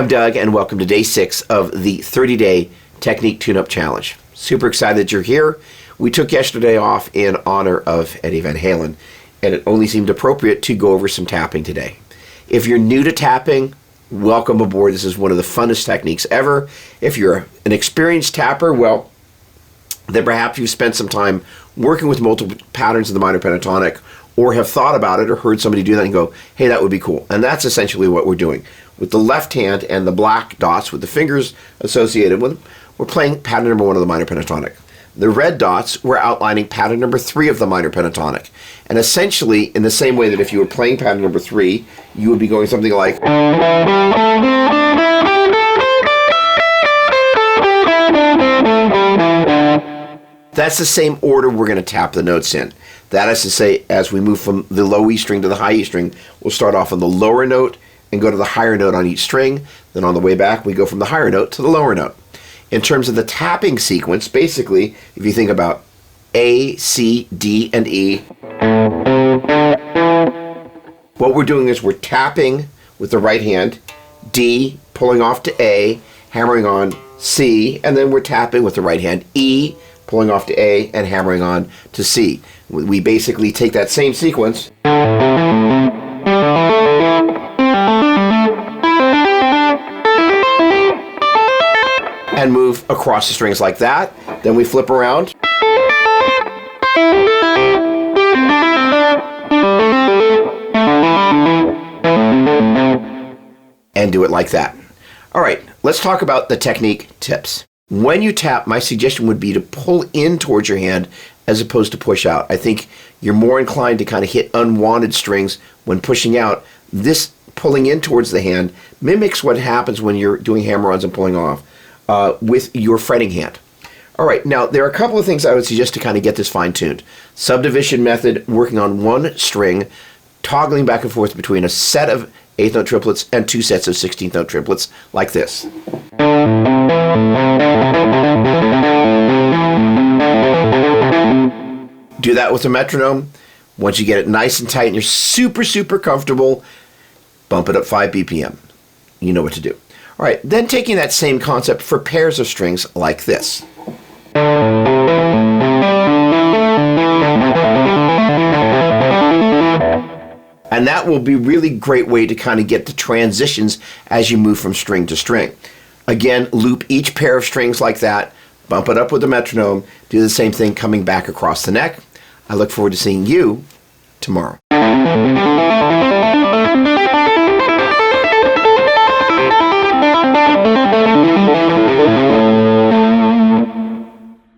I'm Doug, and welcome to day 6 of the 30-day Technique Tune-Up Challenge. Super excited that you're here. We took yesterday off in honor of Eddie Van Halen, and it only seemed appropriate to go over some tapping today. If you're new to tapping, welcome aboard. This is one of the funnest techniques ever. If you're an experienced tapper, well, then perhaps you've spent some time working with multiple patterns in the minor pentatonic, or have thought about it or heard somebody do that and go, hey, that would be cool. And that's essentially what we're doing. With the left hand and the black dots with the fingers associated with them, we're playing pattern number 1 of the minor pentatonic. The red dots, we're outlining pattern number 3 of the minor pentatonic. And essentially, in the same way that if you were playing pattern number 3, you would be going something like... That's the same order we're going to tap the notes in. That is to say, as we move from the low E string to the high E string, we'll start off on the lower note and go to the higher note on each string. Then on the way back, we go from the higher note to the lower note. In terms of the tapping sequence, basically, if you think about A, C, D, and E, what we're doing is we're tapping with the right hand, D, pulling off to A, hammering on C, and then we're tapping with the right hand, E, pulling off to A, and hammering on to C. We basically take that same sequence and move across the strings like that. Then we flip around and do it like that. All right, let's talk about the technique tips. When you tap, my suggestion would be to pull in towards your hand as opposed to push out. I think you're more inclined to kind of hit unwanted strings when pushing out. This pulling in towards the hand mimics what happens when you're doing hammer-ons and pulling off with your fretting hand. All right, now there are a couple of things I would suggest to kind of get this fine-tuned. Subdivision method, working on one string, toggling back and forth between a set of 8th note triplets and 2 sets of 16th note triplets like this. Do that with a metronome. Once you get it nice and tight and you're super, super comfortable, bump it up 5 BPM. You know what to do. All right, then taking that same concept for pairs of strings like this. And that will be a really great way to kind of get the transitions as you move from string to string. Again, loop each pair of strings like that, bump it up with the metronome, do the same thing coming back across the neck. I look forward to seeing you tomorrow.